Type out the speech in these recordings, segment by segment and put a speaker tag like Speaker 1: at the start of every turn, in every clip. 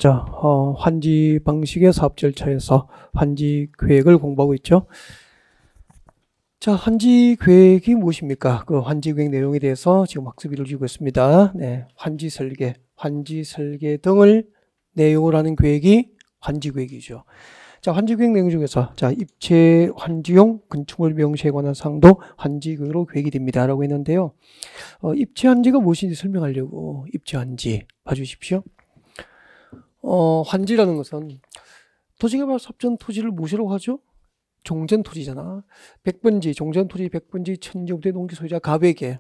Speaker 1: 자, 환지 방식의 사업 절차에서 환지 계획을 공부하고 있죠. 자, 환지 계획이 무엇입니까? 그 환지 계획 내용에 대해서 지금 학습 이루어지고 있습니다. 네, 환지 설계 등을 내용으로 하는 계획이 환지 계획이죠. 자, 환지 계획 내용 중에서 자, 입체 환지용 건축물 명시에 관한 사항도 환지 계획으로 계획이 됩니다. 라고 했는데요. 입체 환지가 무엇인지 설명하려고 입체 환지 봐주십시오. 환지라는 것은 도시개발 사업전 토지를 무엇이라고 하죠? 종전 토지잖아. 100번지, 종전 토지 100번지 천지부대 농지 소유자 갑에게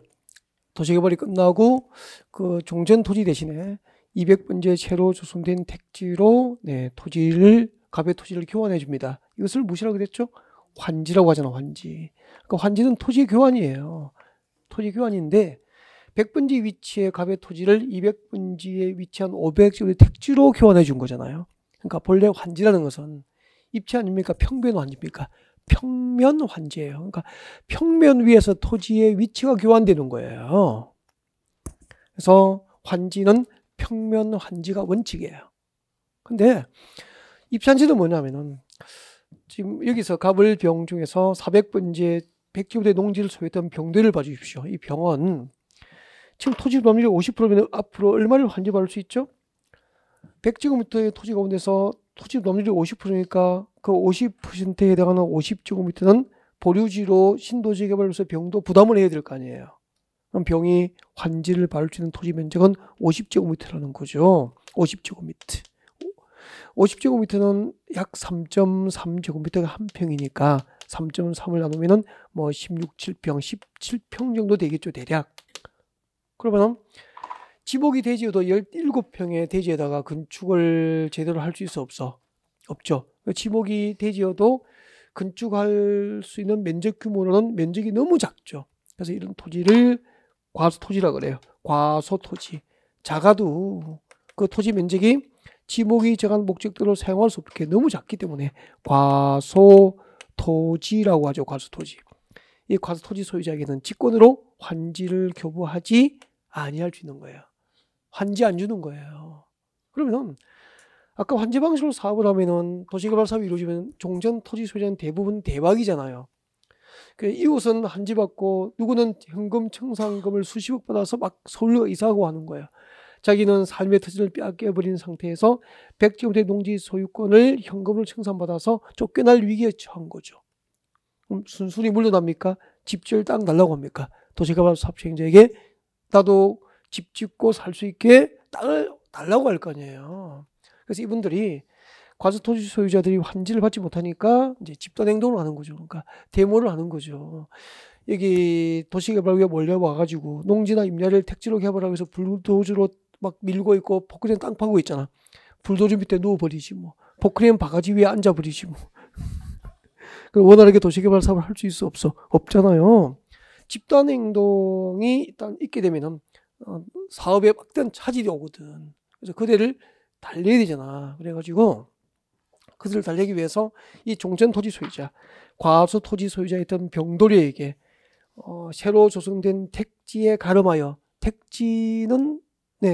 Speaker 1: 도시개발이 끝나고 그 종전 토지 대신에 200번지의 새로 조성된 택지로 토지를, 갑의 토지를 교환해 줍니다. 이것을 무엇이라고 그랬죠? 환지라고 하잖아, 환지. 그러니까 환지는 토지 교환이에요. 토지 교환인데 100번지 위치의 갑의 토지를 200번지에 위치한 500지구의 택지로 교환해 준 거잖아요. 그러니까 본래 환지라는 것은 입체 아닙니까? 평면 환지입니까? 평면 환지예요. 그러니까 평면 위에서 토지의 위치가 교환되는 거예요. 그래서 환지는 평면 환지가 원칙이에요. 근데 입체 환지는 뭐냐면은 지금 여기서 갑을병 중에서 400번지의 100지구대 농지를 소유했던 병들을 봐주십시오. 이 병은 지금 토지 범위를 50%면 앞으로 얼마를 환지받을 수 있죠? 100제곱미터의 토지 가운데서 토지 범위율이 50%니까 그 50%에 해당하는 50제곱미터는 보류지로 신도시 개발로서 병도 부담을 해야 될 거 아니에요. 그럼 병이 환지를 받을 수 있는 토지 면적은 50제곱미터라는 거죠. 50제곱미터. 50제곱미터는 약 3.3제곱미터가 한 평이니까 3.3을 나누면은 뭐 16, 7평, 17평 정도 되겠죠, 대략. 그러면 지목이 대지여도 17평의 대지에다가 건축을 제대로 할 수 있어, 없죠. 지목이 대지여도 건축할 수 있는 면적 규모로는 면적이 너무 작죠. 그래서 이런 토지를 과소토지라 그래요. 과소토지. 작아도 그 토지 면적이 지목이 정한 목적대로 사용할 수 없게 너무 작기 때문에 과소토지라고 하죠. 과소토지. 이 과소토지 소유자에게는 직권으로 환지를 교부하지 아니할 수 있는 거예요. 환지 안 주는 거예요. 그러면 아까 환지 방식으로 사업을 하면은 도시개발 사업이 이루어지면 종전 토지 소유자는 대부분 대박이잖아요. 이웃은 환지 받고 누구는 현금 청산금을 수십억 받아서 막 서울로 이사하고 하는 거예요. 자기는 삶의 터전을 빼앗겨버린 상태에서 100제곱미터 농지 소유권을 현금으로 청산받아서 쫓겨날 위기에 처한 거죠. 그럼 순순히 물러납니까? 집질 땅 달라고 합니까? 도시개발 사업 시행자에게 나도 집 짓고 살 수 있게 땅을 달라고 할 거 아니에요. 그래서 이분들이 과소토지 소유자들이 환지를 받지 못하니까 이제 집단 행동을 하는 거죠. 그러니까 데모를 하는 거죠. 여기 도시개발구에 몰려와가지고 농지나 임야를 택지로 개발하기 위해서 불도저로 막 밀고 있고 포크레인 땅 파고 있잖아. 불도저 밑에 누워버리지 뭐. 포크레인 바가지 위에 앉아버리지 뭐. 그럼 원활하게 도시개발 사업을 할 수 있어, 없잖아요. 집단 행동이 일단 있게 되면은 사업에 막대한 차질이 오거든. 그래서 그들을 달래야 되잖아. 그래가지고 그들을 달래기 위해서 이 종전 토지 소유자, 과소 토지 소유자였던 병도리에게 새로 조성된 택지에 가름하여, 택지는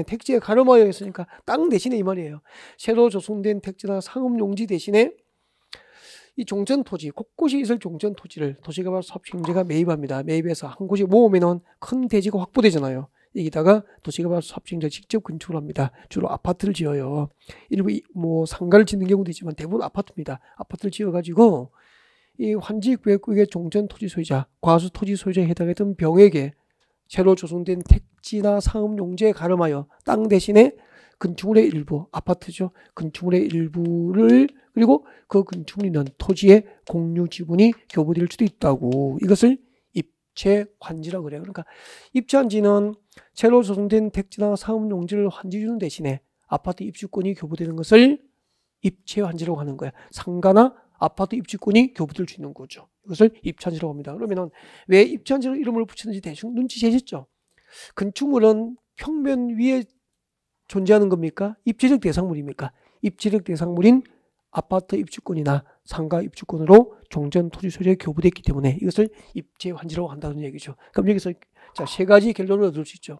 Speaker 1: 택지에 가름하여 했으니까 땅 대신에 이 말이에요. 새로 조성된 택지나 상업용지 대신에 이 종전 토지, 곳곳이 있을 종전 토지를 도시개발 사업 시행자가 매입합니다. 매입해서 한 곳이 모으면은 큰 대지가 확보되잖아요. 여기다가 도시개발 사업 시행자가 직접 건축을 합니다. 주로 아파트를 지어요. 일부 뭐 상가를 짓는 경우도 있지만 대부분 아파트입니다. 아파트를 지어가지고 이 환지구역의 종전 토지 소유자, 과수 토지 소유자에 해당했던 병에게 새로 조성된 택지나 상업용지에 가름하여 땅 대신에 건축물의 일부, 아파트죠. 건축물의 일부를, 그리고 그 건축물이 있는 토지의 공유 지분이 교부될 수도 있다고. 이것을 입체 환지라고 그래요. 그러니까 입체 환지는 새로 조성된 택지나 상업용지를 환지 주는 대신에 아파트 입주권이 교부되는 것을 입체 환지라고 하는 거야. 상가나 아파트 입주권이 교부될 수 있는 거죠. 이것을 입체 환지라고 합니다. 그러면은 왜 입체 환지로 이름을 붙였는지 대충 눈치채셨죠? 건축물은 평면 위에 존재하는 겁니까? 입체적 대상물입니까? 입체적 대상물인 아파트 입주권이나 상가 입주권으로 종전 토지 소유자에 교부됐기 때문에 이것을 입체 환지라고 한다는 얘기죠. 그럼 여기서 자, 세 가지 결론을 얻을 수 있죠.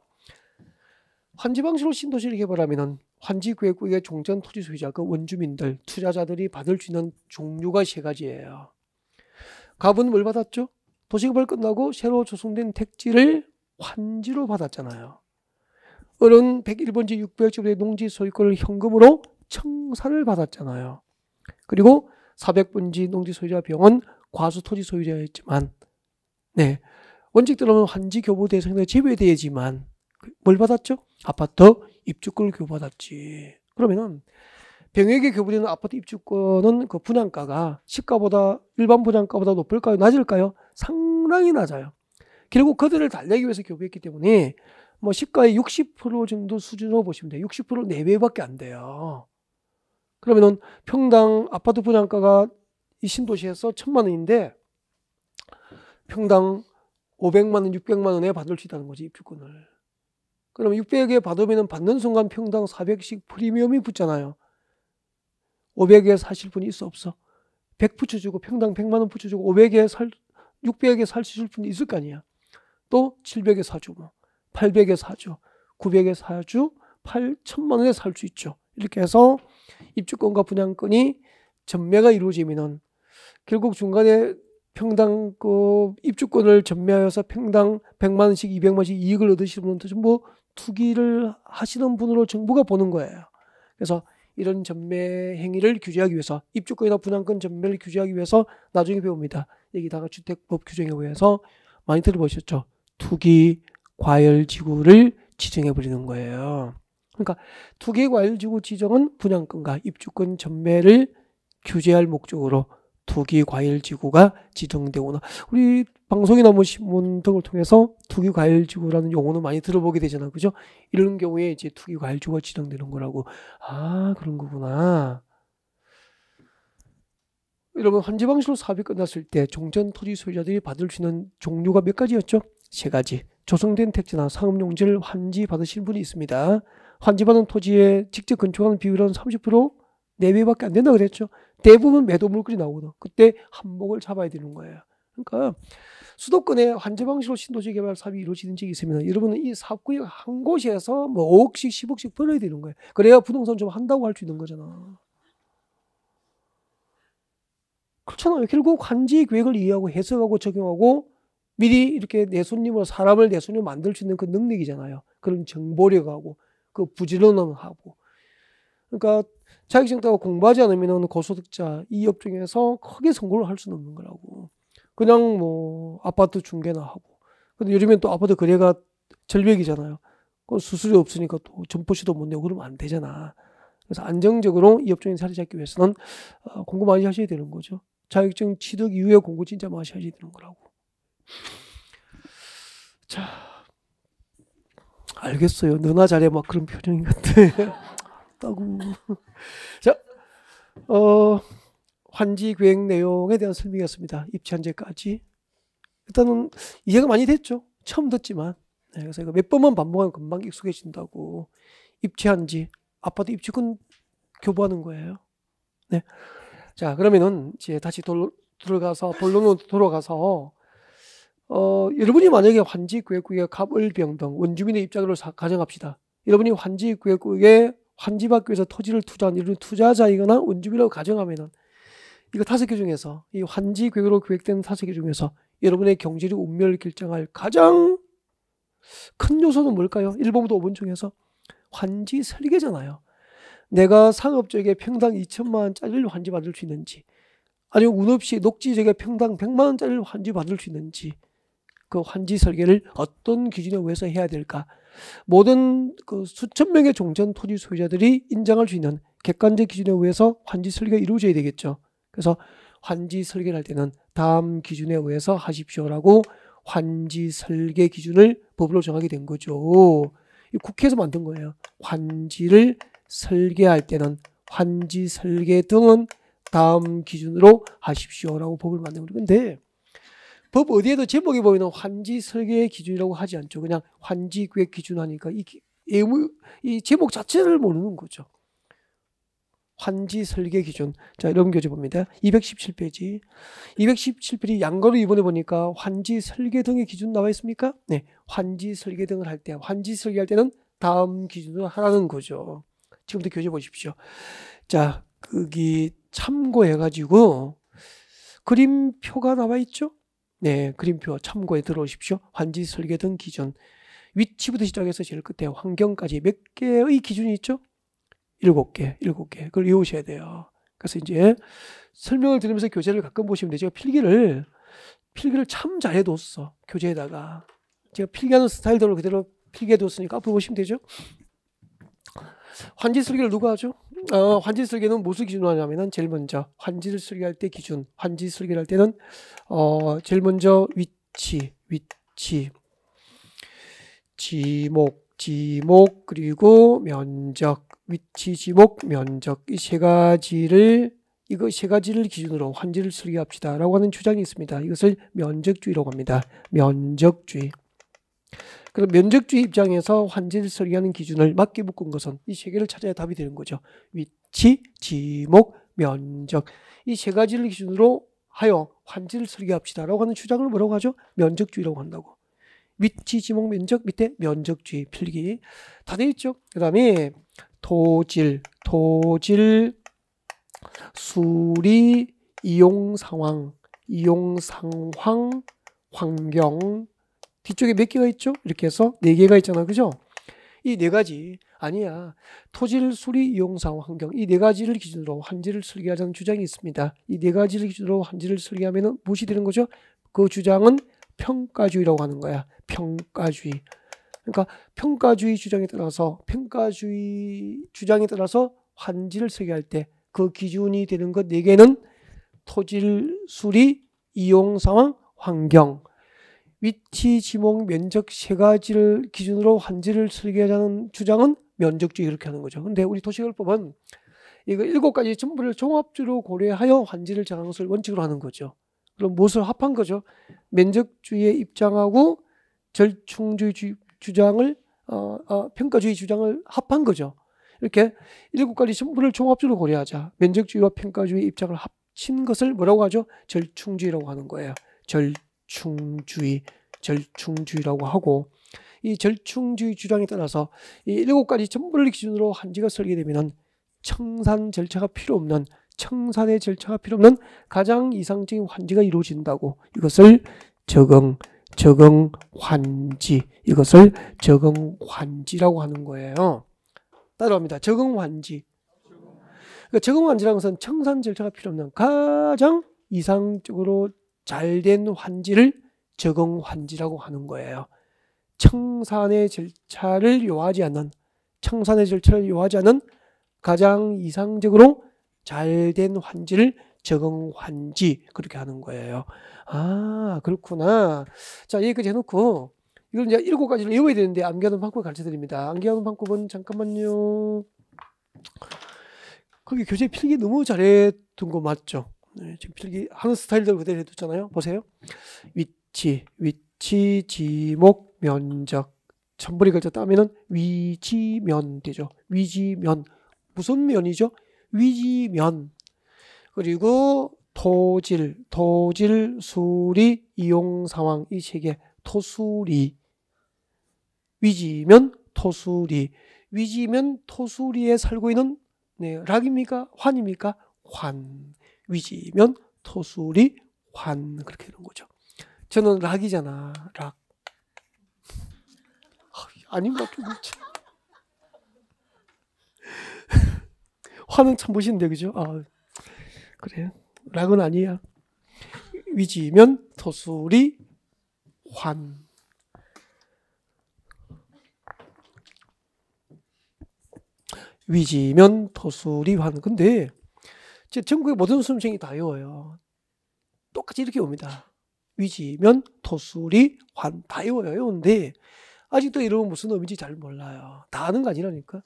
Speaker 1: 환지 방식으로 신도시를 개발하면은 환지구역구역의 종전 토지 소유자, 그 원주민들, 투자자들이 받을 수 있는 종류가 세 가지예요. 갑은 뭘 받았죠? 도시개발 끝나고 새로 조성된 택지를 환지로 받았잖아요. 을은 101번지 600제곱의 농지 소유권을 현금으로 청산을 받았잖아요. 그리고 400번지 농지 소유자 병은 과수 토지 소유자였지만, 네, 원칙대로는 환지 교부 대상에서 제외되지만 뭘 받았죠? 아파트 입주권을 교부받았지. 그러면은 병에게 교부되는 아파트 입주권은 그 분양가가 시가보다, 일반 분양가보다 높을까요? 낮을까요? 상당히 낮아요. 결국 그들을 달래기 위해서 교부했기 때문에 뭐 시가의 60% 정도 수준으로 보시면 돼요. 60% 내외밖에 안 돼요. 그러면은 평당 아파트 분양가가 이 신도시에서 1,000만 원인데 평당 500만 원, 600만 원에 받을 수 있다는 거지, 입주권을. 그러면 600에 받으면 받는 순간 평당 400씩 프리미엄이 붙잖아요. 500에 사실 분이 있어, 없어? 100 붙여주고 평당 100만 원 붙여주고 600에 살 수 있을 분이 있을 거 아니야. 또 700에 사주, 뭐 800에 사주, 900에 사주, 8,000만 원에 살 수 있죠. 이렇게 해서 입주권과 분양권이 전매가 이루어지면은 결국 중간에 평당 그 입주권을 전매하여서 평당 100만 원씩 200만 원씩 이익을 얻으시는 분은 전부 투기를 하시는 분으로 정부가 보는 거예요. 그래서 이런 전매 행위를 규제하기 위해서, 입주권이나 분양권 전매를 규제하기 위해서 나중에 배웁니다. 여기다가 주택법 규정에 의해서 많이 들어보셨죠? 투기 과열지구를 지정해 버리는 거예요. 그러니까 투기 과열지구 지정은 분양권과 입주권 전매를 규제할 목적으로 투기 과열지구가 지정되거나, 우리 방송이나 뭐 신문 등을 통해서 투기 과열지구라는 용어는 많이 들어보게 되잖아요. 그죠? 이런 경우에 이제 투기 과열지구가 지정되는 거라고. 아, 그런 거구나. 여러분, 환지 방식으로 사업이 끝났을 때 종전 토지 소유자들이 받을 수 있는 종류가 몇 가지였죠? 세 가지. 조성된 택지나 상업용지를 환지 받으신 분이 있습니다. 환지 받은 토지에 직접 건축하는 비율은 30% 내외밖에 안 된다 그랬죠. 대부분 매도 물건이 나오거든. 그때 한몫을 잡아야 되는 거예요. 그러니까 수도권에 환지 방식으로 신도시 개발 사업이 이루어지는 지역이 있으면 여러분은 이 사업구역 한 곳에서 뭐 5억씩 10억씩 벌어야 되는 거예요. 그래야 부동산 좀 한다고 할 수 있는 거잖아. 그렇잖아요. 결국 환지 계획을 이해하고 해석하고 적용하고 미리 이렇게 내 손님으로, 사람을 내 손님으로 만들 수 있는 그 능력이잖아요. 그런 정보력하고 그 부지런함하고. 그러니까 자격증 따고 공부하지 않으면 고소득자 이 업종에서 크게 성공을 할 수는 없는 거라고. 그냥 뭐 아파트 중개나 하고. 근데 요즘엔 또 아파트 거래가 절벽이잖아요. 그 수수료 없으니까 또 점포시도 못 내고 그러면 안 되잖아. 그래서 안정적으로 이 업종에 자리 잡기 위해서는 공부 많이 하셔야 되는 거죠. 자격증 취득 이후에 공부 진짜 많이 하셔야 되는 거라고. 자, 알겠어요. 너나 잘해 막 그런 표정인 것 같아. 따구. 자, 환지 계획 내용에 대한 설명이었습니다. 입지 한제까지. 일단은 이해가 많이 됐죠. 처음 듣지만. 네, 그래서 이거 몇 번만 반복하면 금방 익숙해진다고. 입지 한지, 아파트 입주권 교부하는 거예요. 네. 자, 그러면은 이제 다시 들어가서 본론으로 돌아가서 여러분이 만약에 환지구역구의 갑을병 등 원주민의 입장으로 가정합시다. 여러분이 환지구역구에 환지받기 위해서 토지를 투자한 이런 투자자이거나 원주민이라고 가정하면은 이거 5개 중에서, 이 환지구역으로 계획된 5개 중에서 여러분의 경제적 운명을 결정할 가장 큰 요소는 뭘까요? 1번부터 5번 중에서 환지 설계잖아요. 내가 상업적에 평당 2천만 원짜리를 환지 받을 수 있는지, 아니면 운 없이 녹지적에 평당 100만 원짜리를 환지 받을 수 있는지, 그 환지 설계를 어떤 기준에 의해서 해야 될까? 모든 그 수천 명의 종전 토지 소유자들이 인정할 수 있는 객관적 기준에 의해서 환지 설계가 이루어져야 되겠죠. 그래서 환지 설계를 할 때는 다음 기준에 의해서 하십시오라고 환지 설계 기준을 법으로 정하게 된 거죠. 국회에서 만든 거예요. 환지를 설계할 때는 환지 설계 등은 다음 기준으로 하십시오라고 법을 만든 거예요. 근데 법 어디에도 제목에 보면 환지 설계 기준이라고 하지 않죠. 그냥 환지 계획 기준 하니까 이 제목 자체를 모르는 거죠. 환지 설계 기준. 자, 이런 교재 봅니다. 217페이지. 217페이지 양거로 이번에 보니까 환지 설계 등의 기준 나와 있습니까? 네. 환지 설계 등을 할 때, 환지 설계할 때는 다음 기준으로 하라는 거죠. 지금부터 교재 보십시오. 자, 거기 참고해가지고 그림표가 나와 있죠? 네, 그림표 참고에 들어오십시오. 환지 설계 등 기준. 위치부터 시작해서 제일 끝에 환경까지 몇 개의 기준이 있죠? 7개. 그걸 외우셔야 돼요. 그래서 이제 설명을 들으면서 교재를 가끔 보시면 되죠. 필기를 참 잘해뒀어. 교재에다가. 제가 필기하는 스타일대로 그대로 필기해뒀으니까 앞으로 보시면 되죠. 환지 설계를 누가 하죠? 환지 설계는 무엇을 기준으로 하냐면은 제일 먼저 환지를 설계할 때 기준. 환지 설계를 할 때는 제일 먼저 위치, 지목 그리고 면적, 위치, 지목, 면적 이 세 가지를 기준으로 환지를 설계합시다라고 하는 주장이 있습니다. 이것을 면적주의라고 합니다. 면적주의. 그럼 면적주의 입장에서 환지를 설계하는 기준을 맞게 묶은 것은 이 세 개를 찾아야 답이 되는 거죠. 위치, 지목, 면적 이 세 가지를 기준으로 하여 환지를 설계합시다라고 하는 주장을 뭐라고 하죠? 면적주의라고 한다고. 위치, 지목, 면적 밑에 면적주의 필기 다 되어 있죠. 그 다음에 토질, 수리, 이용상황, 환경 뒤쪽에 몇 개가 있죠? 이렇게 해서 4개가 있잖아. 그죠? 이 4가지 아니야. 토질, 수리, 이용상황, 환경 이 4가지를 기준으로 환지를 설계하자는 주장이 있습니다. 이 4가지를 기준으로 환지를 설계하면 무엇이 되는 거죠? 그 주장은 평가주의라고 하는 거야. 평가주의. 그러니까 평가주의 주장에 따라서 환지를 설계할 때 그 기준이 되는 것 4개는 토질, 수리, 이용 상황, 환경, 위치, 지목, 면적 3가지를 기준으로 환지를 설계하자는 주장은 면적주의 이렇게 하는 거죠. 근데 우리 도시개발법은 이거 7가지 전부를 종합적으로 고려하여 환지를 정하는 것을 원칙으로 하는 거죠. 그럼 무엇을 합한 거죠? 면적주의의 입장하고 절충주의 주장을 평가주의 주장을 합한 거죠. 이렇게 7가지 전부를 종합적으로 고려하자. 면적주의와 평가주의 입장을 합친 것을 뭐라고 하죠? 절충주의라고 하는 거예요. 절충주의라고 하고 이 절충주의 주장에 따라서 이 7가지 전부를 기준으로 환지가 설계되면은 청산의 절차가 필요 없는 가장 이상적인 환지가 이루어진다고. 이것을 적응환지라고 하는 거예요. 따라합니다. 적응환지. 그러니까 적응환지라는 것은 청산 절차가 필요 없는 가장 이상적으로 잘된 환지를 적응환지라고 하는 거예요. 청산의 절차를 요하지 않는 가장 이상적으로 잘된 환지를 적응환지 그렇게 하는 거예요. 아, 그렇구나. 자, 여기까지 해놓고 이걸 이제 7가지를 외워야 되는데 암기하는 방법을 가르쳐 드립니다. 암기하는 방법은 잠깐만요. 거기 교재 필기 너무 잘해둔 거 맞죠? 네, 지금 필기 하는 스타일대로 그대로 해뒀잖아요. 보세요. 위치, 지목, 면적. 전부리 글자 따면은 위지면 되죠. 위지면. 무슨 면이죠? 위지면. 그리고 토질, 수리, 이용 상황 이 3개. 토수리. 위지면, 토수리에 살고 있는 락입니까? 환입니까? 환. 위지면, 토수리, 환. 그렇게 되는 거죠. 저는 락이잖아. 락. 아닌가? 환은 참 멋있는데, 그죠? 그래. 락은 아니야. 위지면, 토수리, 환. 위지면, 토수리, 환. 근데 전국의 모든 수험생이 다 외워요. 똑같이 이렇게 옵니다. 위지면, 토수리, 환. 다 외워요. 아직도 이러면 무슨 의미인지 잘 몰라요. 다 아는 거 아니라니까.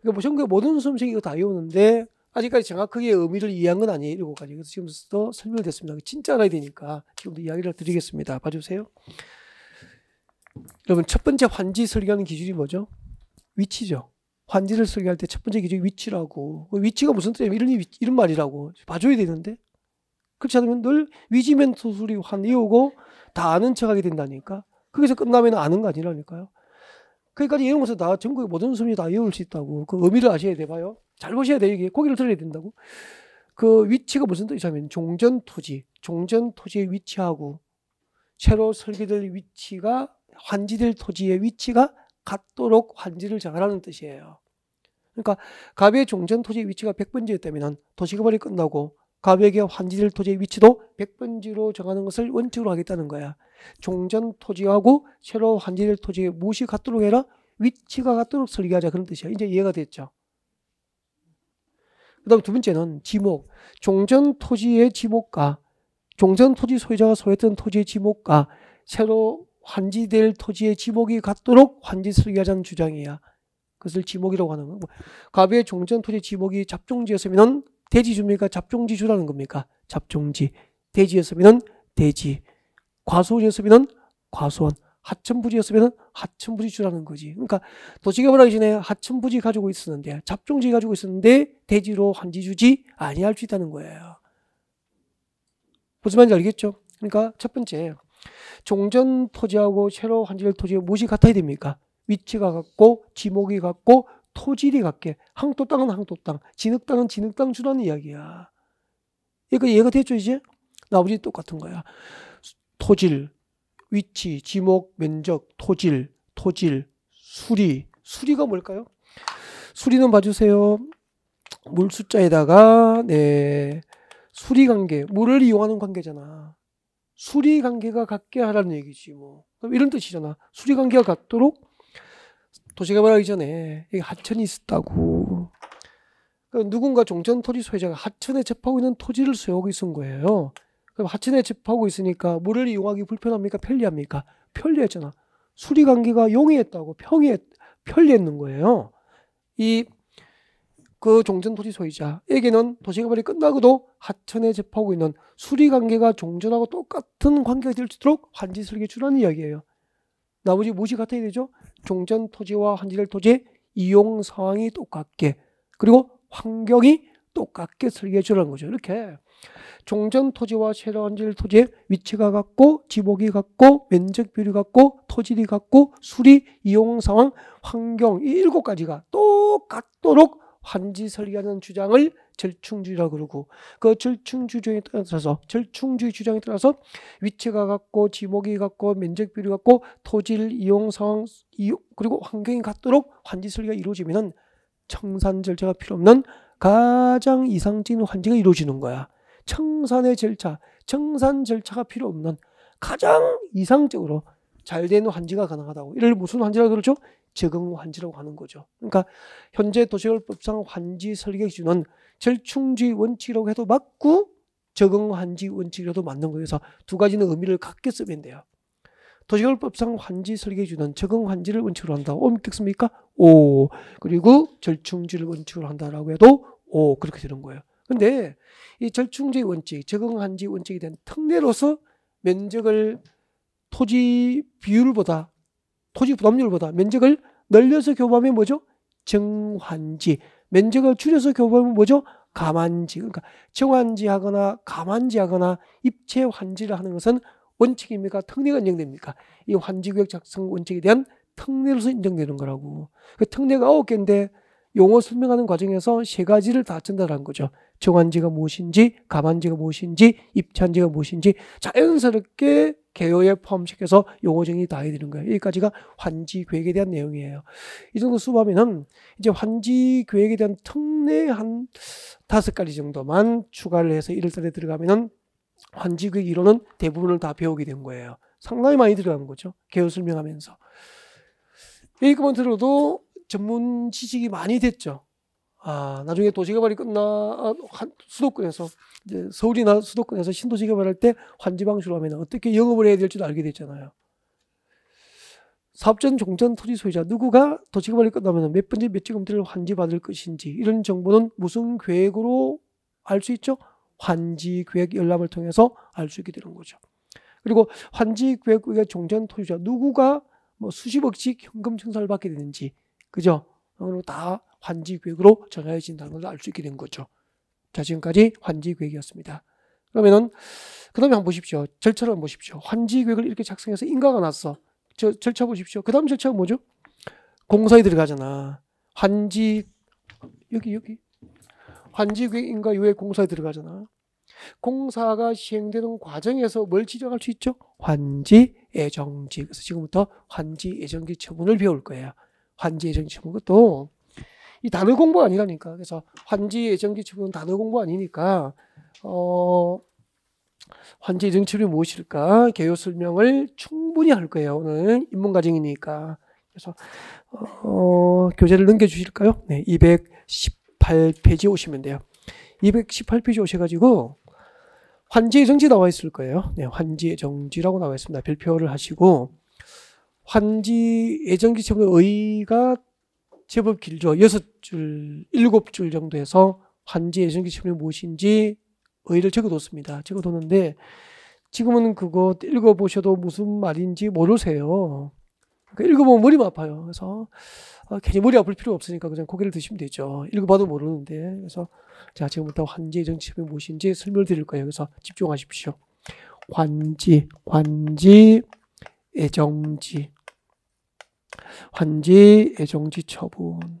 Speaker 1: 그러니까 뭐 전국의 모든 수험생이 이거 다 외우는데 아직까지 정확하게 의미를 이해한 건 아니에요. 7가지. 그래서 지금부터 설명을 됐습니다. 진짜 알아야 되니까 지금부터 이야기를 드리겠습니다. 봐주세요. 여러분, 첫 번째 환지 설계하는 기준이 뭐죠? 위치죠. 환지를 설계할 때 첫 번째 기준이 위치라고. 위치가 무슨 뜻이냐면 이런 말이라고. 봐줘야 되는데. 그렇지 않으면 늘 위지면 토수리 환 이오고 다 아는 척하게 된다니까. 거기서 끝나면 아는 거 아니라니까요. 거기까지 이런 것을 다 전국의 모든 서민이 다 외울 수 있다고. 그 의미를 아셔야 돼. 봐요. 잘 보셔야 돼. 이게 고개를 들어야 된다고. 그 위치가 무슨 뜻이냐면 종전토지의 위치하고 새로 설계될 위치가 환지될 토지의 위치가 같도록 환지를 정하라는 뜻이에요. 그러니까 갑의 종전토지의 위치가 100번지였다면 도시개발이 끝나고 갑에게 환지될 토지의 위치도 100번지로 정하는 것을 원칙으로 하겠다는 거야. 종전토지하고 새로 환지될 토지의 무엇이 같도록 해라? 위치가 같도록 설계하자. 그런 뜻이야. 이제 이해가 됐죠? 그 다음 두 번째는 지목. 종전토지의 지목과 종전토지 소유자가 소유했던 토지의 지목과 새로 환지될 토지의 지목이 같도록 환지 설계하자는 주장이야. 그것을 지목이라고 하는 거고. 갑의 종전토지 지목이 잡종지였으면 대지주입니까? 잡종지주라는 겁니까? 잡종지. 대지였으면 대지. 과수원이었으면 과수원. 하천부지였으면 하천부지주라는 거지. 그러니까 도시개발하기 전에 하천부지 가지고 있었는데, 잡종지 가지고 있었는데 대지로 환지주지 아니할 수 있다는 거예요. 무슨 말인지 알겠죠? 그러니까 첫 번째, 종전토지하고 새로 환지될 토지의 무엇이 같아야 됩니까? 위치가 같고 지목이 같고 토질이 같게. 항토 땅은 항토 땅, 진흙 땅은 진흙 땅 주라는 이야기야. 이거 이해가 됐죠? 이제 나머지 똑같은 거야. 토질, 위치, 지목, 면적, 토질, 수리가 뭘까요? 수리는 봐주세요. 물 숫자에다가 수리관계, 물을 이용하는 관계잖아. 수리관계가 같게 하라는 얘기지 뭐. 그럼 이런 뜻이잖아. 수리관계가 같도록 도시개발하기 전에 하천이 있었다고. 그러니까 누군가 종전토지 소유자가 하천에 접하고 있는 토지를 소유하고 있은 거예요. 그럼 하천에 접하고 있으니까 물을 이용하기 불편합니까? 편리합니까? 편리했잖아. 수리관계가 용이했다고, 편리했는 거예요. 그 종전토지 소유자에게는 도시개발이 끝나고도 하천에 접하고 있는 수리관계가 종전하고 똑같은 관계가 될 수 있도록 환지 설계 주라는 이야기예요. 나머지 무엇이 같아야 되죠? 종전토지와 환지될 토지의 이용 상황이 똑같게, 그리고 환경이 똑같게 설계해 주라는 거죠. 이렇게 종전토지와 새로 환지될 토지의 위치가 같고, 지목이 같고, 면적 비율이 같고, 토질이 같고, 수리, 이용 상황, 환경, 이 7가지가 똑같도록 환지 설계하는 주장을 절충주의라고 그러고, 그 절충주의 주장에 따라서 위치가 같고, 지목이 같고, 면적 비율이 같고, 토질, 이용 상황, 그리고 환경이 같도록 환지 설계가 이루어지면 청산 절차가 필요 없는 가장 이상적인 환지가 이루어지는 거야. 청산 절차가 필요 없는 가장 이상적으로 잘 되는 환지가 가능하다고. 이를 무슨 환지라고 그러죠? 적응 환지라고 하는 거죠. 그러니까 현재 도시개발법상 환지 설계 기준은 절충주의 원칙이라고 해도 맞고 적응 환지 원칙이라도 맞는 거예요. 그래서 두 가지는 의미를 같게 쓰면 돼요. 도시개발법상 환지 설계 기준은 적응 환지를 원칙으로 한다. 오 믿겠습니까? 오. 그리고 절충주의를 원칙으로 한다라고 해도 오. 그렇게 되는 거예요. 근데 이 절충주의 원칙, 적응 환지 원칙에 대한 특례로서 면적을 토지 부담률보다 면적을 늘려서 교부하면 뭐죠? 정환지. 면적을 줄여서 교부하면 뭐죠? 감환지. 그러니까 정환지하거나 감환지하거나 입체 환지를 하는 것은 원칙입니까? 특례가 인정됩니까? 이 환지구역 작성 원칙에 대한 특례로서 인정되는 거라고. 그 특례가 9개인데 용어 설명하는 과정에서 3가지를 다 전달한 거죠. 정환지가 무엇인지, 감환지가 무엇인지, 입체환지가 무엇인지 자연스럽게 개요에 포함시켜서 용어 정의 다 해야 되는 거예요. 여기까지가 환지 계획에 대한 내용이에요. 이 정도 수업하면은 이제 환지 계획에 대한 특례 한 5가지 정도만 추가를 해서 1월달에 들어가면은 환지 계획 이론은 대부분을 다 배우게 된 거예요. 상당히 많이 들어간 거죠. 개요 설명하면서. 여기까지만 들어도 전문 지식이 많이 됐죠. 나중에 도시개발이 끝나 수도권에서 이제 서울이나 수도권에서 신도시 개발할 때 환지 방식으로 하면 어떻게 영업을 해야 될지도 알게 됐잖아요. 사업전 종전 토지 소유자 누구가 도시개발이 끝나면 몇 번째 몇 제곱미터를 환지 받을 것인지 이런 정보는 무슨 계획으로 알 수 있죠? 환지 계획 열람을 통해서 알 수 있게 되는 거죠. 그리고 환지 계획의 종전 토지자 누구가 뭐 수십억씩 현금 청산을 받게 되는지, 그죠? 다 환지 계획으로 정해진다는 걸 알 수 있게 된 거죠. 자, 지금까지 환지 계획이었습니다. 그러면은 그 다음에 한번 보십시오. 절차를 한번 보십시오. 환지 계획을 이렇게 작성해서 인가가 났어. 절차 보십시오. 그 다음 절차가 뭐죠? 공사에 들어가잖아. 환지 여기 환지계획인가 이후에 공사에 들어가잖아. 공사가 시행되는 과정에서 뭘 지정할 수 있죠? 환지 예정지. 그래서 지금부터 환지 예정지 처분을 배울 거예요. 환지 예정지 처분. 그것도 이 단어 공부 아니라니까. 그래서 환지 예정지 처분은 단어 공부 아니니까 환지 예정지 처분이 무엇일까? 개요 설명을 충분히 할 거예요. 오늘 입문 과정이니까. 그래서 교재를 넘겨주실까요? 네, 218페이지 오시면 돼요. 218페이지 오셔가지고 환지 예정지 나와 있을 거예요. 네, 환지 예정지라고 나와 있습니다. 별표를 하시고 환지 예정지 처분의 의의가 제법 길죠. 6줄, 7줄 정도 해서 환지 예정지 처분이 무엇인지 의의를 적어뒀습니다. 적어뒀는데 지금은 그거 읽어보셔도 무슨 말인지 모르세요. 그러니까 읽어보면 머리가 아파요. 그래서 괜히 머리 아플 필요 없으니까 그냥 고개를 드시면 되죠. 읽어봐도 모르는데. 그래서 자, 지금부터 환지 예정지 처분이 무엇인지 설명을 드릴 거예요. 그래서 집중하십시오. 환지 예정지 환지 예정지 처분.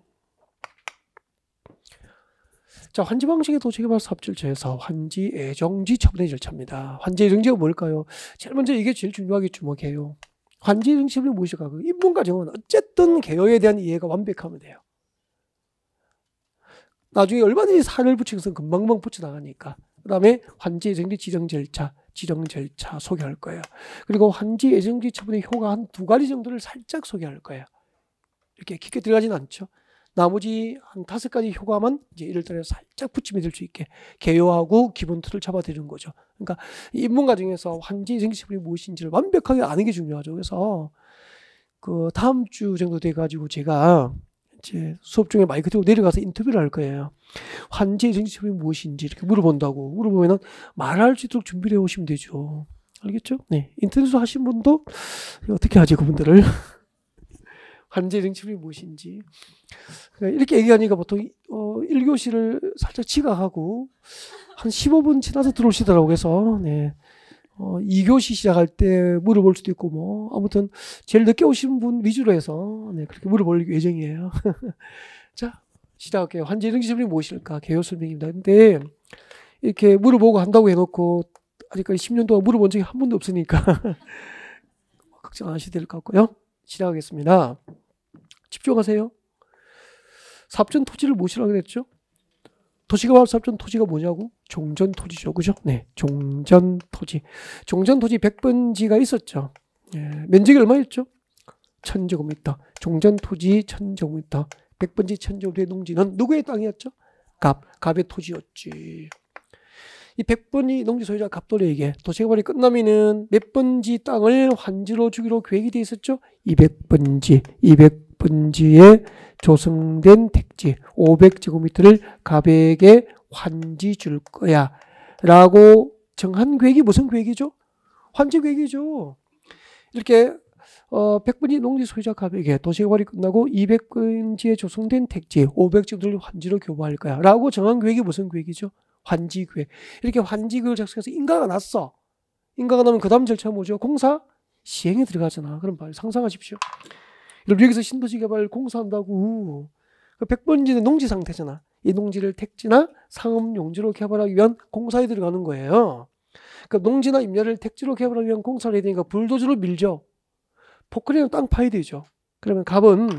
Speaker 1: 자, 환지 방식의 도시개발 사업절차에서 환지 예정지 처분의 절차입니다. 환지 예정지가 뭘까요? 제일 먼저 이게 제일 중요하게 주목해요. 환지 예정지 처분이 무엇일까? 그 입문 과정은 어쨌든 개요에 대한 이해가 완벽하면 돼요. 나중에 얼마든지 살을 붙이고서 금방금방 붙여나가니까. 그 다음에 환지 예정지 지정 절차 소개할 거예요. 그리고 환지 예정지 처분의 효과 한 2가지 정도를 살짝 소개할 거예요. 이렇게 깊게 들어가진 않죠. 나머지 한 5가지 효과만 이제 이를 따라 살짝 붙임이 될 수 있게 개요하고 기본 틀을 잡아드리는 거죠. 그러니까 입문 과정에서 환지 예정지 처분이 무엇인지를 완벽하게 아는 게 중요하죠. 그래서 그 다음 주 정도 돼가지고 제가 이제 수업 중에 마이크 들고 내려가서 인터뷰를 할 거예요. 환지 예정지 처분이 무엇인지 이렇게 물어본다고. 물어보면은 말할 수 있도록 준비를 해오시면 되죠. 알겠죠? 네. 인터뷰 하신 분도 어떻게 하지, 그분들을. 환지 예정지 처분이 무엇인지. 그러니까 이렇게 얘기하니까 보통 1교시를 살짝 지각하고 한 15분 지나서 들어오시더라고요. 그래서 네. 2교시 시작할 때 물어볼 수도 있고 뭐 아무튼 제일 늦게 오신 분 위주로 해서 네, 그렇게 물어볼 예정이에요. 자, 시작할게요. 환지 예정지 처분이 무엇일까? 개요 설명입니다. 근데 이렇게 물어보고 한다고 해놓고 아직까지 10년 동안 물어본 적이 한 번도 없으니까 걱정 안 하셔도 될 것 같고요. 시작하겠습니다. 집중하세요. 사업전 토지를 무엇이라고 그랬죠? 도시개발 사업전 토지가 뭐냐고? 종전토지죠. 그죠? 네. 종전토지. 종전토지 100번지가 있었죠. 예, 면적이 얼마였죠? 1000제곱미터. 종전토지 1000제곱미터. 100번지 1000제곱미터의 농지는 누구의 땅이었죠? 갑의 토지였지. 이 100번지 농지 소유자 갑돌이에게 도시개발이 끝나면은 몇 번지 땅을 환지로 주기로 계획이 돼 있었죠? 200번지에 조성된 택지 500제곱미터를 갑에게 환지 줄 거야 라고 정한 계획이 무슨 계획이죠? 환지 계획이죠. 이렇게 100번지 농지 소유자 갑에게 도시개발이 끝나고 200번지에 조성된 택지 500제곱미터를 환지로 교부할 거야 라고 정한 계획이 무슨 계획이죠? 환지 계획. 이렇게 환지 계획을 작성해서 인가가 났어. 인가가 나면 그 다음 절차 뭐죠? 공사 시행에 들어가잖아. 그럼 상상하십시오. 여러분 여기서 신도시 개발 공사한다고 100번지는 농지 상태잖아. 이 농지를 택지나 상업 용지로 개발하기 위한 공사에 들어가는 거예요. 그러니까 농지나 임야를 택지로 개발하기 위한 공사를 해야 되니까 불도저로 밀죠. 포크레인으로 땅 파야 되죠. 그러면 갑은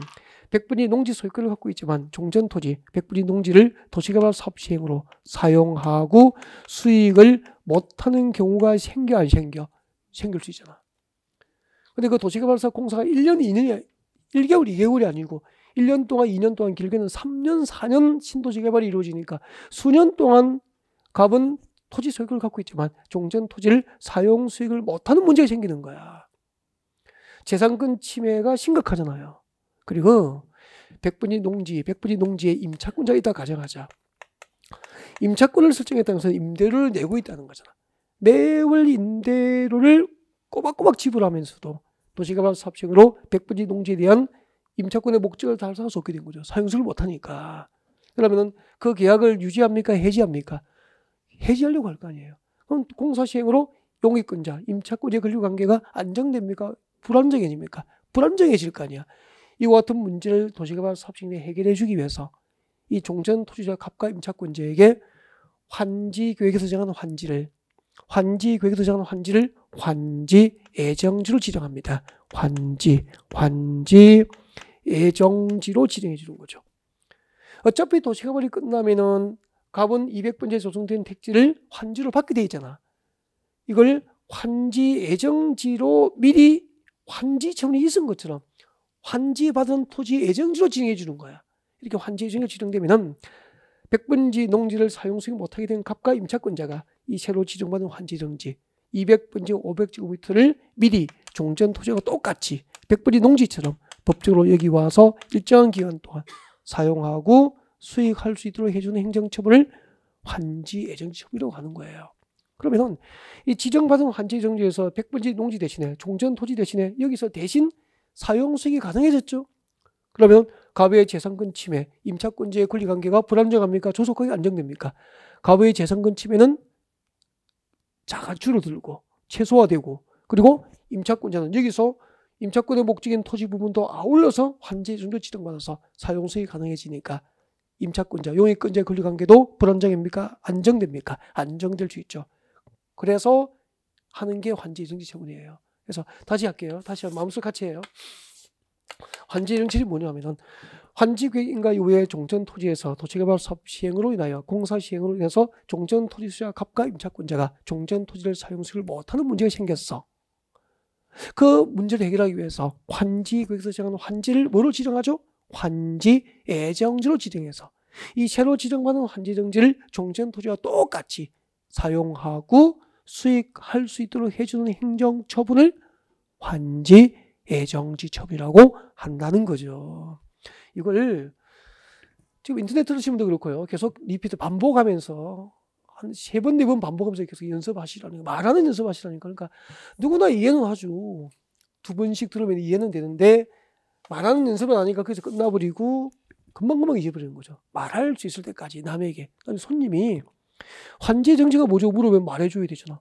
Speaker 1: 100번지 농지 소유권을 갖고 있지만 종전토지 100번지 농지를 도시개발 사업 시행으로 사용하고 수익을 못하는 경우가 생겨 안 생겨? 생길 수 있잖아. 근데 그 도시개발 사업 공사가 1년, 2년이 1개월, 2개월이 아니고 1년 동안, 2년 동안 길게는 3년, 4년 신도시 개발이 이루어지니까 수년 동안 갑은 토지 소유권을 갖고 있지만 종전 토지를 사용 수익을 못하는 문제가 생기는 거야. 재산권 침해가 심각하잖아요. 그리고 100번지 농지에 임차권자가 있다 가정하자. 임차권을 설정했다는 것은 임대료를 내고 있다는 거잖아. 매월 임대료를 꼬박꼬박 지불하면서도 도시개발 사업식으로 100번지 농지에 대한 임차권의 목적을 달성할 수 없게 된 거죠. 사용수를 못하니까. 그러면 그 계약을 유지합니까? 해지합니까? 해지하려고 할 거 아니에요. 그럼 공사 시행으로 용익권자, 임차권자의 권리관계가 안정됩니까? 불안정해집니까? 불안정해질 거 아니야. 이와 같은 문제를 도시개발 사업시행령이 해결해 주기 위해서 이 종전 토지자 갑과 임차권자에게 환지 계획에서 정한 환지 예정지로 지정합니다. 환지 예정지로 지정해 주는 거죠. 어차피 도시개발이 끝나면은 갑은 200번째 조성된 택지를 환지로 받게 돼 있잖아. 이걸 환지 예정지로 미리 환지 처분이 있은 것처럼 환지 받은 토지 예정지로 지정해 주는 거야. 이렇게 환지 예정지로 지정되면은 100번지 농지를 사용 수익 못하게 된 갑과 임차권자가 이 새로 지정받은 환지 예정지 200번지 500제곱미터를 미리 종전 토지와 똑같이 100번지 농지처럼 법적으로 여기 와서 일정한 기간 동안 사용하고 수익할 수 있도록 해주는 행정처분을 환지 예정지 처분이라고 하는 거예요. 그러면은 이 지정받은 환지 예정지에서 100번지 농지 대신에 종전 토지 대신에 여기서 대신 사용 수익이 가능해졌죠. 그러면 갑의 재산권 침해, 임차권자의 권리관계가 불안정합니까? 조속하게 안정됩니까? 갑의 재산권 침해는 줄어들고 최소화되고, 그리고 임차권자는 여기서 임차권의 목적인 토지 부분도 아울러서 환지 예정지로 지정받아서 사용 수익이 가능해지니까 임차권자, 용익권자의 권리관계도 불안정합니까? 안정됩니까? 안정될 수 있죠. 그래서 하는 게 환지 예정지 처분이에요. 그래서 다시 할게요. 다시 마음속 같이 해요. 환지 예정지는 뭐냐면은 환지 계획 인가 이후에 종전 토지에서 도시개발 사업 시행으로 인하여 공사 시행으로 인해서 종전 토지 수야 갑과 임차권자가 종전 토지를 사용 수익을 못하는 문제가 생겼어. 그 문제를 해결하기 위해서 환지 계획에서 정하는 환지를 뭐로 지정하죠? 환지 예정지로 지정해서 이 새로 지정받은 환지 예정지를 종전 토지와 똑같이 사용하고 수익할 수 있도록 해주는 행정처분을 환지 예정지 처분이라고 한다는 거죠. 이걸 지금 인터넷 들으시면 그렇고요. 계속 리피트 반복하면서 한 3번, 4번 반복하면서 계속 연습하시라는 거, 말하는 연습하시라니까. 그러니까 누구나 이해는 하죠. 2번씩 들으면 이해는 되는데 말하는 연습은 아니까 그래서 끝나버리고 금방금방 잊어버리는 거죠. 말할 수 있을 때까지 남에게. 아니, 손님이 환지 예정지가 뭐죠? 물어보면 말해줘야 되잖아.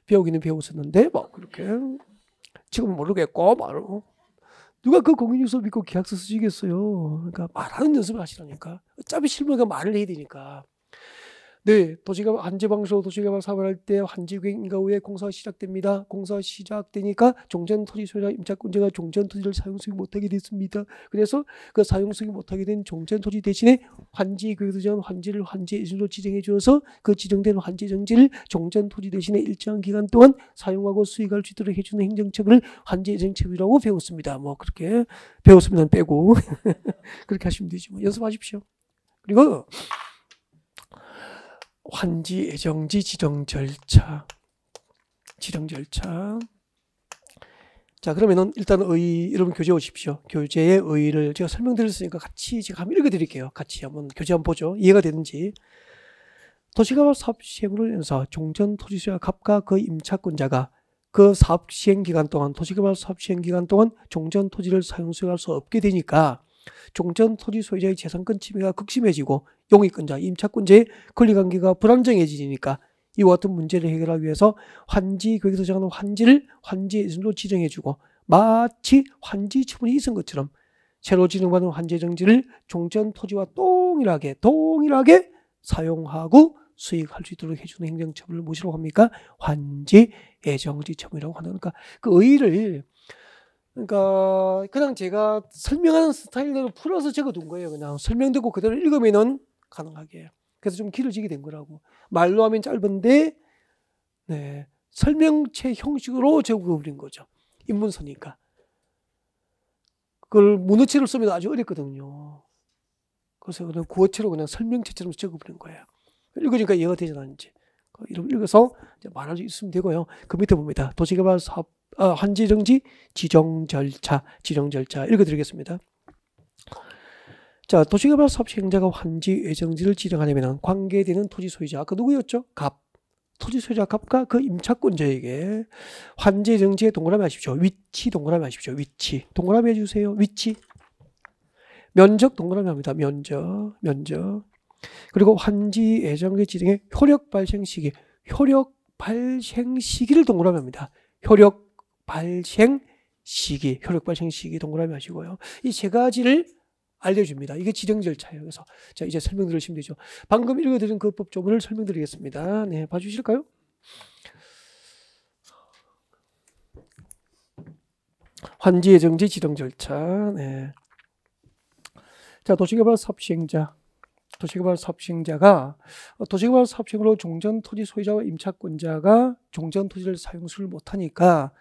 Speaker 1: 배우기는 배웠었는데 막 그렇게 지금은 모르겠고 말로 누가 그 공인중개사 믿고 계약서 쓰시겠어요. 그러니까 말하는 연습을 하시라니까. 어차피 실무가 말을 해야 되니까. 네, 도시개발 한지방소 도시개발 사업을 할 때 환지 계획 인가 후에 공사가 시작됩니다. 공사 시작되니까 종전 토지 소유자 임차권자가 종전 토지를 사용 수익 못하게 됐습니다. 그래서 그 사용 수익 못하게 된 종전 토지 대신에 환지 계획에서 정한 환지를 환지 예정지로 지정해 주어서 그 지정된 환지 예정지를 종전 토지 대신에 일정한 기간 동안 사용하고 수익할 수 있도록 해주는 행정처분을 환지 예정처분이라고 배웠습니다. 뭐 그렇게 배웠으면 빼고 그렇게 하시면 되죠. 뭐 연습하십시오. 그리고 환지 예정지 지정 절차. 자, 그러면은 일단 여러분 교재 오십시오. 교재의 의의를 제가 설명드렸으니까 같이 제가 한번 읽어드릴게요. 같이 한번 교재 한번 보죠. 이해가 되는지. 도시개발 사업 시행으로 인해서 종전 토지 수야 갑과 그 임차권자가 그 사업 시행 기간 동안 도시개발 사업 시행 기간 동안 종전 토지를 사용 수용할 수 없게 되니까 종전 토지 소유자의 재산권 침해가 극심해지고 용익권자, 임차권자의 권리관계가 불안정해지니까 이와 같은 문제를 해결하기 위해서 환지 계획에서 정하는 환지를 환지 예정지로 지정해주고 마치 환지 처분이 있은 것처럼 새로 지정받은 환지 예정지를 종전 토지와 동일하게 사용하고 수익할 수 있도록 해주는 행정처분을 무엇이라고 합니까? 환지 예정지 처분이라고 하는 거니까 그 의의를 그냥 제가 설명하는 스타일대로 풀어서 적어둔 거예요. 그냥 설명되고 그대로 읽으면은 가능하게. 그래서 좀 길어지게 된 거라고. 말로 하면 짧은데, 네, 설명체 형식으로 적어버린 거죠. 인문서니까. 그걸 문어체로 쓰면 아주 어렵거든요. 그래서 그냥 구어체로 그냥 설명체처럼 적어버린 거예요. 읽으니까 이해가 되잖아요. 이제 읽어서 말할 수 있으면 되고요. 그 밑에 봅니다. 도시개발 사업 환지 예정지 지정 절차 읽어드리겠습니다. 자, 도시개발 사업 시행자가 환지 예정지를 지정하려면 관계되는 토지 소유자, 아까 누구였죠? 갑. 토지 소유자 갑과 그 임차권자에게 환지 예정지에 동그라미 하십시오. 위치 동그라미 하십시오. 위치 동그라미 해주세요. 위치. 면적 동그라미 합니다. 면적. 그리고 환지 예정지 지정의 효력 발생 시기를 동그라미 합니다. 효력 발생 시기, 효력 발생 시기 동그라미 하시고요. 이 세 가지를 알려줍니다. 이게 지정 절차예요. 그래서 자, 이제 설명 들으시면 되죠. 방금 읽어드린 그 법조문을 설명드리겠습니다. 네, 봐주실까요? 환지 예정지 지정 절차. 네. 자, 도시개발 사업 시행자. 도시개발 사업 시행자가 도시개발 사업 시행으로 종전 토지 소유자와 임차권자가 종전 토지를 사용수를 못하니까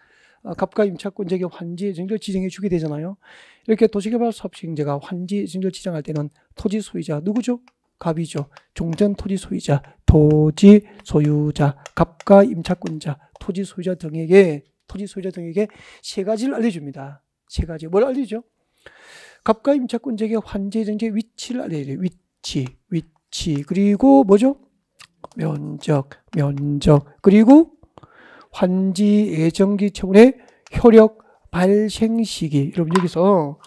Speaker 1: 갑과 임차권자에게 환지 예정지를 지정해 주게 되잖아요. 이렇게 도시개발 사업 시행자가 환지 예정지를 지정할 때는 토지 소유자 누구죠? 갑이죠. 종전 토지 소유자, 토지 소유자, 갑과 임차권자, 토지 소유자 등에게 세 가지를 알려줍니다. 세 가지. 뭘 알려줘? 갑과 임차권자에게 환지 예정지의 위치를 알려줘요. 위치. 그리고 뭐죠? 면적. 그리고 환지 예정지 처분의 효력 발생 시기. 여러분 여기서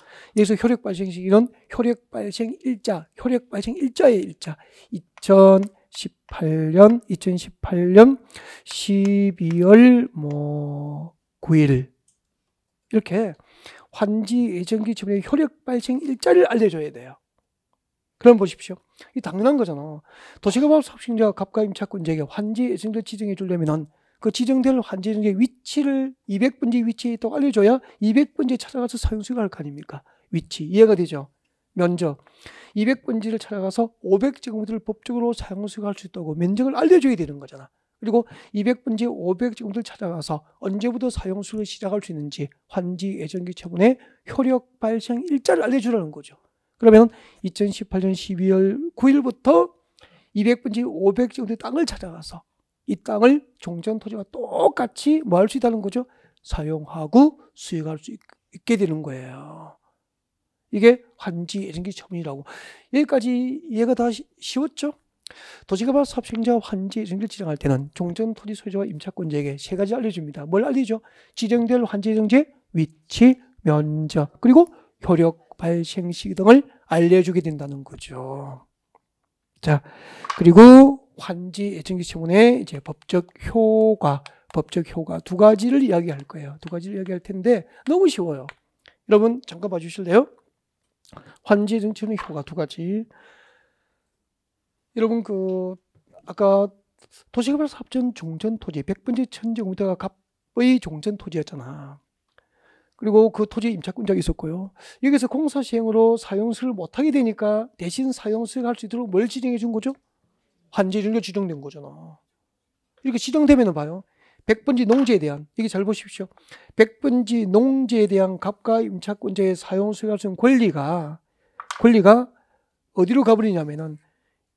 Speaker 1: 효력 발생 시기는 효력 발생 일자의 일자. 2018년 12월 9일 이렇게 환지 예정지 처분의 효력 발생 일자를 알려줘야 돼요. 그럼 보십시오. 이 당연한 거잖아. 도시개발 사업 시행자가 갑과 임차권자에게 환지 예정지를 지정해 주려면 그 지정될 환지 예정지의 위치를 200번지 위치에 있다고 알려줘야 200번지에 찾아가서 사용 수익할 거 아닙니까? 위치. 이해가 되죠? 면적. 200번지를 찾아가서 500제곱미터를 법적으로 사용 수익할 수 있다고 면적을 알려줘야 되는 거잖아. 그리고 200번지 500제곱미터를 찾아가서 언제부터 사용 수익을 시작할 수 있는지 환지 예정지 처분의 효력 발생 일자를 알려주라는 거죠. 그러면 2018년 12월 9일부터 200번지 500제곱미터 땅을 찾아가서 이 땅을 종전 토지와 똑같이 뭐 할 수 있다는 거죠? 사용하고 수익할 수 있게 되는 거예요. 이게 환지 예정지 처분이라고. 여기까지 이해가 다 쉬웠죠? 도시개발 사업 시행자가 환지 예정지를 지정할 때는 종전 토지 소유자와 임차권자에게 세 가지 알려줍니다. 뭘 알리죠? 지정될 환지 예정지의 위치, 면적, 그리고 효력 발생 시기 등을 알려주게 된다는 거죠. 자, 그리고 환지 예정지 처분의 이제 법적 효과 두 가지를 이야기할 거예요. 두 가지를 이야기할 텐데 너무 쉬워요. 여러분 잠깐 봐주실래요? 환지 예정지 처분의 효과 두 가지. 여러분 아까 도시개발 사업전 종전 토지 100번지 1000제곱미터가 갑의 종전 토지였잖아. 그리고 그 토지 임차권자가 있었고요. 여기서 공사 시행으로 사용수를 못하게 되니까 대신 사용수익 할 수 있도록 뭘 지정해 준 거죠? 환지 예정지가 지정된 거잖아. 이렇게 지정되면 봐요. 100번지 농지에 대한, 여기 잘 보십시오. 100번지 농지에 대한 갑과 임차권자의 사용수익 할 수 있는 권리가 어디로 가버리냐면은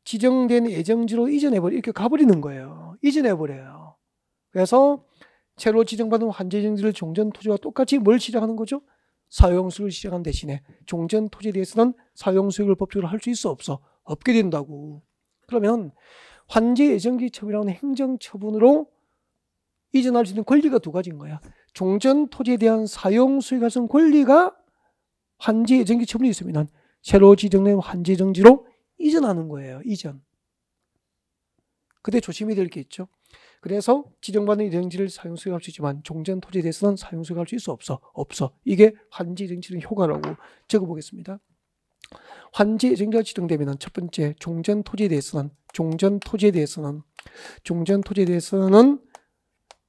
Speaker 1: 지정된 예정지로 이전해버려, 이렇게 가버리는 거예요. 이전해버려요. 그래서 새로 지정받은 환지 예정지를 종전 토지와 똑같이 뭘 시작하는 거죠? 사용수익을 시작한 대신에 종전 토지에 대해서는 사용수익을 법적으로 할 수 있어 없어? 없게 된다고. 그러면 환지 예정지 처분이라는 행정처분으로 이전할 수 있는 권리가 두 가지인 거야. 종전 토지에 대한 사용수익 할수 있는 권리가 환지 예정지 처분이 있으면 새로 지정된 환지 예정지로 이전하는 거예요. 이전. 그때 조심해야 될 게 있죠. 그래서 지정받은 예정지를 사용수익할 수 있지만 종전 토지에 대해서는 사용수익할 수 있어 없어? 없어. 이게 환지 예정지의 효과라고 적어보겠습니다. 환지 예정지가 지정되면 첫 번째 종전 토지에 대해서는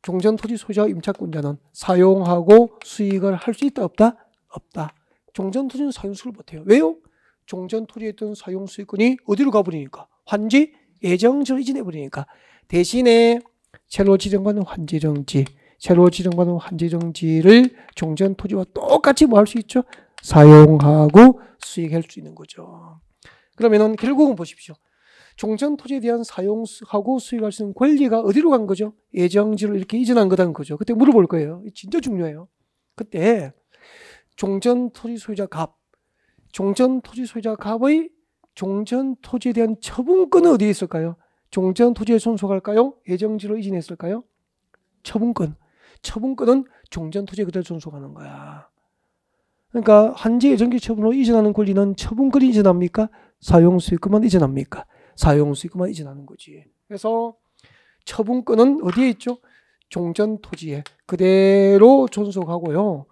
Speaker 1: 종전 토지 소유자와 임차권자는 사용하고 수익을 할 수 있다 없다? 없다. 종전 토지는 사용수익을 못해요. 왜요? 종전 토지에 있던 사용수익권이 어디로 가버리니까? 환지 예정지로 이전해버리니까. 대신에 새로 지정받은 환지 예정지를 종전 토지와 똑같이 뭐 할 수 있죠? 사용하고 수익할 수 있는 거죠. 그러면은 결국은 보십시오. 종전 토지에 대한 사용하고 수익할 수 있는 권리가 어디로 간 거죠? 예정지로 이렇게 이전한 거다는 거죠. 그때 물어볼 거예요. 진짜 중요해요. 그때 종전 토지 소유자 갑의 종전 토지에 대한 처분권은 어디에 있을까요? 종전 토지에 존속할까요? 예정지로 이전했을까요? 처분권은 종전 토지에 그대로 존속하는 거야. 그러니까 환지 예정지 처분으로 이전하는 권리는 처분권이 이전합니까? 사용수익권만 이전합니까? 사용수익권만 이전하는 거지. 그래서 처분권은 어디에 있죠? 종전 토지에 그대로 존속하고요.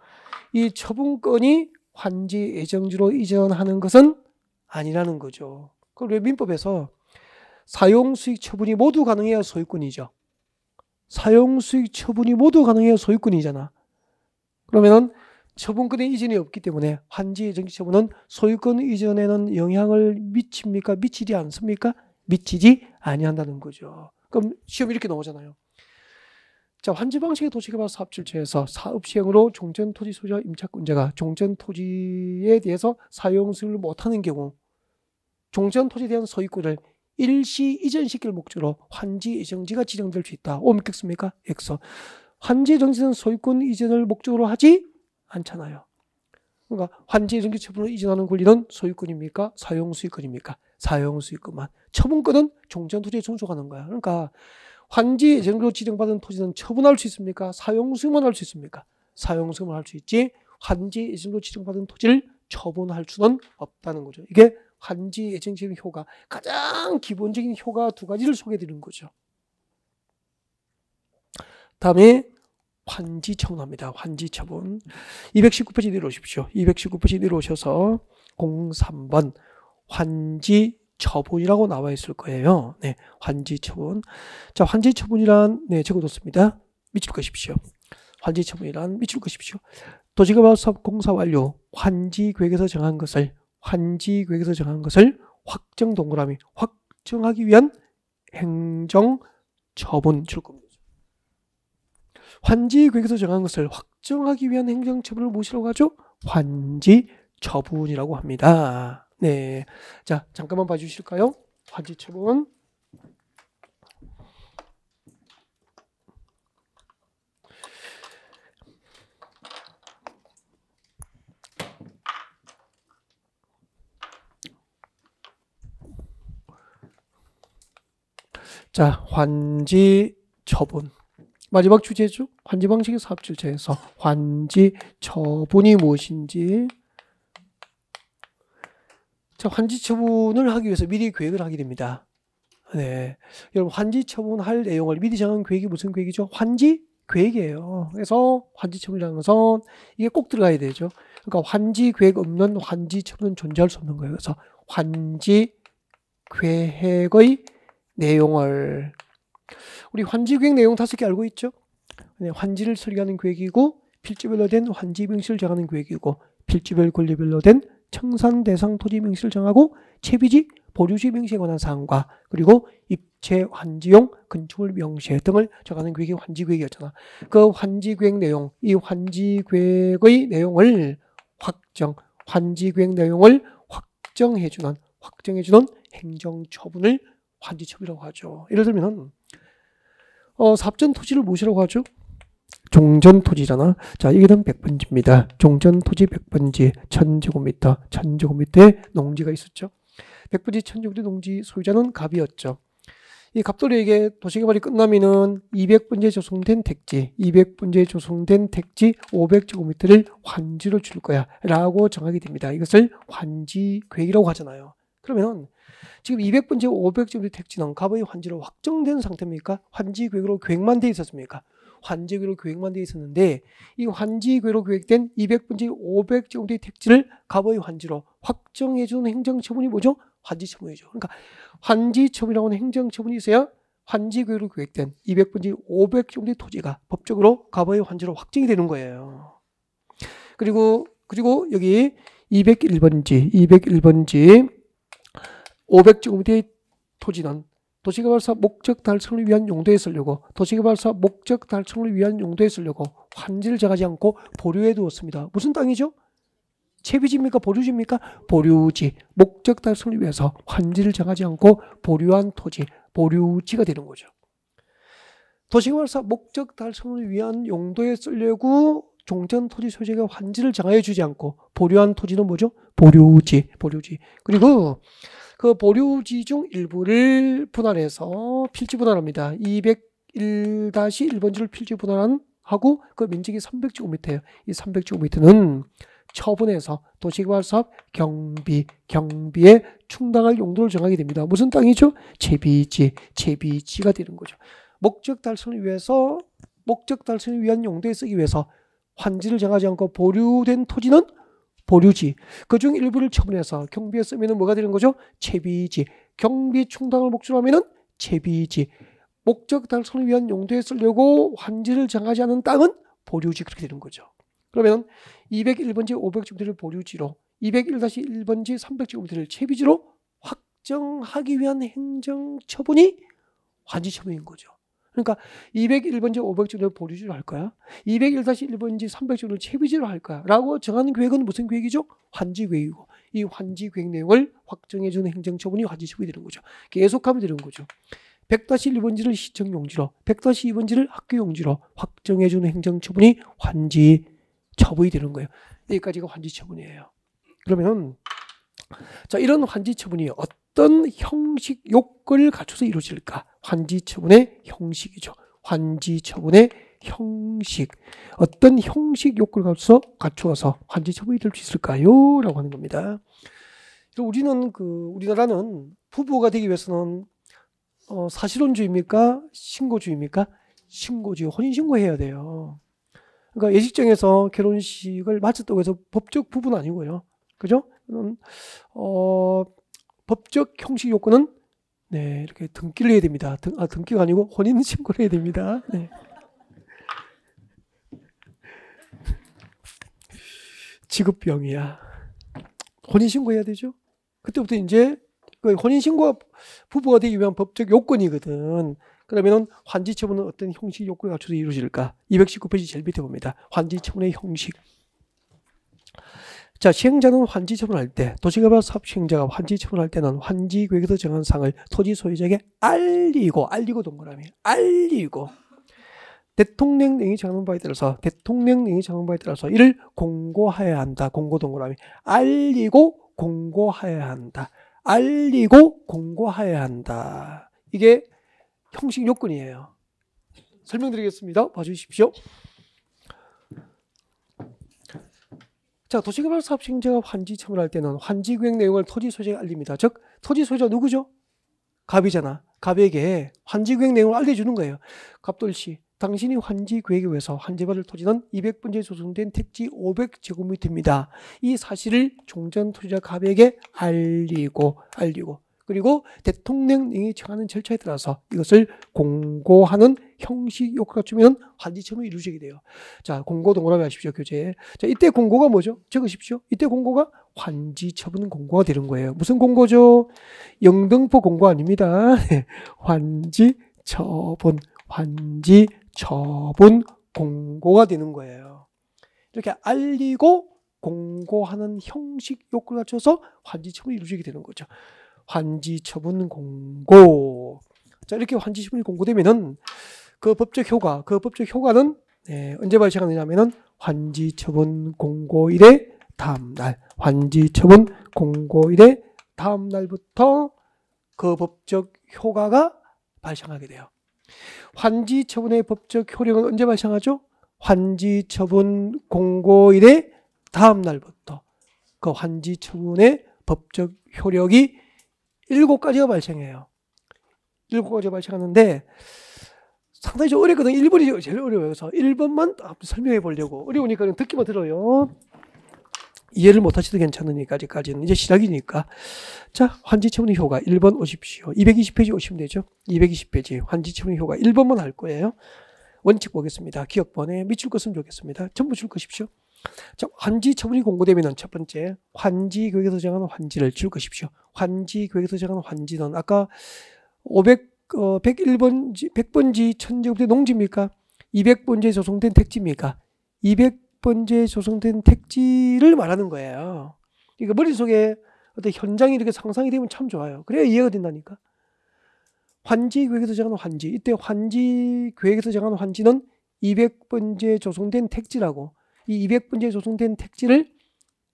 Speaker 1: 이 처분권이 환지 예정지로 이전하는 것은 아니라는 거죠. 그럼 왜 민법에서 사용수익 처분이 모두 가능해야 소유권이죠. 사용수익 처분이 모두 가능해야 소유권이잖아. 그러면은 처분권의 이전이 없기 때문에 환지 예정지 처분은 소유권 이전에는 영향을 미칩니까? 미치지 않습니까? 미치지 아니한다는 거죠. 그럼 시험 이렇게 나오잖아요. 자, 환지 방식의 도시개발 사업질체에서 사업 시행으로 종전 토지 소유자 임차권자가 종전 토지에 대해서 사용수익을 못하는 경우 종전 토지에 대한 소유권을 일시 이전시킬 목적으로 환지 예정지가 지정될 수 있다. 오, 믿겠습니까? X. 환지 예정지는 소유권 이전을 목적으로 하지 않잖아요. 그러니까 환지 예정지 처분을 이전하는 권리는 소유권입니까? 사용수익권입니까? 사용수익권만. 처분권은 종전 토지에 존속하는 거야. 그러니까 환지 예정지로 지정받은 토지는 처분할 수 있습니까? 사용수익만 할 수 있습니까? 사용수익만 할 수 있지 환지 예정지로 지정받은 토지를 처분할 수는 없다는 거죠. 이게 환지 예정지의 효과, 가장 기본적인 효과 두 가지를 소개해드리는 거죠. 다음에 환지 처분합니다. 환지 처분. 219페이지 내려오십시오. 219페이지 내려오셔서 03번 환지 처분이라고 나와 있을 거예요. 네, 환지 처분. 자, 환지 처분이란 적어뒀습니다. 밑줄 것이십시오. 환지 처분이란 밑줄 것이십시오. 도시개발 사업 공사 완료. 환지 계획에서 정한 것을 확정 동그라미 확정하기 위한 행정 처분 줄 겁니다. 환지 계획에서 정한 것을 확정하기 위한 행정 처분을 무엇이라고 하죠? 환지 처분이라고 합니다. 네, 자, 잠깐만 봐주실까요? 환지 처분. 자, 환지 처분. 마지막 주제죠. 환지 방식의 사업질체에서 환지 처분이 무엇인지. 자, 환지 처분을 하기 위해서 미리 계획을 하게 됩니다. 네, 여러분 환지 처분할 내용을 미리 정한 계획이 무슨 계획이죠? 환지 계획이에요. 그래서 환지 처분이라는 것은 이게 꼭 들어가야 되죠. 그러니까 환지 계획 없는 환지 처분은 존재할 수 없는 거예요. 그래서 환지 계획의 내용을 우리 환지 계획 내용 5개 알고 있죠? 환지를 설계하는 계획이고 필지별로 된 환지 명시를 정하는 계획이고 필지별 권리별로 된 청산 대상 토지 명시를 정하고 채비지 보류지 명시에 관한 사항과 그리고 입체 환지용 건축물 명시 등을 정하는 계획이 환지 계획이었잖아. 그 환지 계획 내용, 이 환지 계획의 내용을 환지 계획 내용을 확정해주는 행정 처분을 환지 처분이라고 하죠. 예를 들면 사업전 토지를 무엇이라고 하죠? 종전 토지잖아. 자, 이게는 100번지입니다. 종전 토지 100번지 1000제곱미터에 농지가 있었죠. 100번지 1000제곱미터 농지 소유자는 갑이었죠. 이 갑돌이에게 도시개발이 끝나면은 200번지에 조성된 택지 500제곱미터를 환지로 줄 거야 라고 정하게 됩니다. 이것을 환지 계획이라고 하잖아요. 그러면 지금 200번지 500제곱미터 택지는 갑의 환지로 확정된 상태입니까? 환지 계획으로 계획만 돼 있었습니까? 환지 계획으로 계획만 돼 있었는데 이 환지 계획으로 계획된 200번지 500제곱미터 택지를 갑의 환지로 확정해 주는 행정 처분이 뭐죠? 환지 처분이죠. 그러니까 환지 처분이라고 하는 행정 처분이 있어야 환지 계획으로 계획된 200번지 500제곱미터 토지가 법적으로 갑의 환지로 확정이 되는 거예요. 그리고 여기 201번지 500제곱미터의 토지는 도시개발사 목적 달성을 위한 용도에 쓰려고 환지를 정하지 않고 보류해 두었습니다. 무슨 땅이죠? 채비지입니까? 보류지입니까? 보류지. 목적 달성을 위해서 환지를 정하지 않고 보류한 토지, 보류지가 되는 거죠. 도시개발사 목적 달성을 위한 용도에 쓰려고 종전 토지 소유자가 환지를 정하여 주지 않고 보류한 토지는 뭐죠? 보류지. 그리고 그 보류지 중 일부를 분할해서 필지 분할합니다. 201-1번지를 필지 분할하고 그 면적이 300제곱미터예요. 이 300제곱미터는 처분해서 도시개발사업 경비에 충당할 용도를 정하게 됩니다. 무슨 땅이죠? 채비지가 되는 거죠. 목적 달성을 위한 용도에 쓰기 위해서 환지를 정하지 않고 보류된 토지는 보류지. 그중 일부를 처분해서 경비에 쓰면 뭐가 되는 거죠? 채비지. 경비 충당을 목적으로 하면 채비지. 목적 달성을 위한 용도에 쓰려고 환지를 정하지 않은 땅은 보류지. 그렇게 되는 거죠. 그러면 201번지 500제곱미터를 보류지로 201-1번지 300제곱미터를 채비지로 확정하기 위한 행정처분이 환지처분인 거죠. 그러니까 201번지 500제곱미터를 보류지로 할 거야. 201-1번지 300제곱미터를 채비지로 할 거야. 라고 정하는 계획은 무슨 계획이죠? 환지계획이고 이 환지계획 내용을 확정해주는 행정처분이 환지처분이 되는 거죠. 계속하면 되는 거죠. 100-1번지를 시청용지로 100-2번지를 학교용지로 확정해주는 행정처분이 환지처분이 되는 거예요. 여기까지가 환지처분이에요. 그러면 자, 이런 환지처분이 어떤 형식 요건을 갖춰서 이루어질까? 환지처분의 형식이죠. 환지처분의 형식. 어떤 형식 요건을 갖추어서 환지처분이 될 수 있을까요? 라고 하는 겁니다. 우리나라는 부부가 되기 위해서는 사실혼주의입니까? 신고주의입니까? 신고주의. 혼인신고해야 돼요. 그러니까 예식장에서 결혼식을 마쳤다고 해서 법적 부부는 아니고요. 그죠? 법적 형식 요건은 네, 이렇게 등기를 해야 됩니다. 등기가 아니고 혼인신고를 해야 됩니다. 네. 직업병이야. 혼인신고 해야 되죠? 그때부터 이제 혼인신고가 부부가 되기 위한 법적 요건이거든. 그러면 환지처분은 어떤 형식 요건을 갖춰서 이루어질까? 219페이지 제일 밑에 봅니다. 환지처분의 형식. 자, 시행자는 환지처분할 때, 도시개발 사업 시행자가 환지처분할 때는 환지계획에서 정한 사항을 토지 소유자에게 알리고 동그라미, 알리고 대통령령이 정한 바에 따라서 이를 공고하여야 한다. 공고 동그라미, 알리고 공고하여야 한다. 알리고 공고하여야 한다. 이게 형식 요건이에요. 설명드리겠습니다. 봐주십시오. 자, 도시개발 사업 시행자가 환지처분할 때는 환지계획 내용을 토지 소유자에게 알립니다. 즉, 토지 소유자 누구죠? 갑이잖아. 갑에게 환지계획 내용을 알려주는 거예요. 갑돌씨, 당신이 환지계획에 의해서 환지받을 토지는 200번지에 조성된 택지 500제곱미터입니다. 이 사실을 종전 토지자 갑에게 알리고 그리고 대통령령이 정하는 절차에 따라서 이것을 공고하는 형식 요건을 갖추면 환지처분이 이루어지게 돼요. 자, 공고 동그라미 하십시오. 교재. 자, 이때 공고가 뭐죠? 적으십시오. 이때 공고가 환지처분 공고가 되는 거예요. 무슨 공고죠? 영등포 공고 아닙니다. 환지처분 공고가 되는 거예요. 이렇게 알리고 공고하는 형식 요건을 갖춰서 환지처분이 이루어지게 되는 거죠. 환지처분 공고. 자, 이렇게 환지처분이 공고되면은 그 법적 효과는 언제 발생하느냐면은 환지처분 공고일의 다음 날, 환지처분 공고일의 다음 날부터 그 법적 효과가 발생하게 돼요. 환지처분의 법적 효력은 언제 발생하죠? 환지처분 공고일의 다음 날부터 그 환지처분의 법적 효력이 7가지가 발생해요. 7가지가 발생하는데 상당히 좀 어렵거든. 1번이 제일 어려워요. 그래서 1번만 설명해 보려고. 어려우니까 듣기만 들어요. 이해를 못 하셔도 괜찮으니까 아직까지는 이제 시작이니까. 자, 환지처분의 효과 1번 오십시오. 220페이지 오시면 되죠. 220페이지 환지처분의 효과 1번만 할 거예요. 원칙 보겠습니다. 기억번에 밑줄 껐으면 좋겠습니다. 전부 줄 것입시오. 자, 환지처분이 공고되면 첫 번째 환지계획에서 정하는 환지를 줄 것입시오. 환지계획에서 정하는 환지는 아까 101번지 100번지 1000제곱미터 농지입니까? 200번지에 조성된 택지입니까? 200번지에 조성된 택지를 말하는 거예요. 그러니까 머릿속에 어떤 현장이 이렇게 상상이 되면 참 좋아요. 그래야 이해가 된다니까. 환지계획에서 정하는 환지, 이때 환지계획에서 정하는 환지는 200번지에 조성된 택지라고. 이 200번지에 조성된 택지를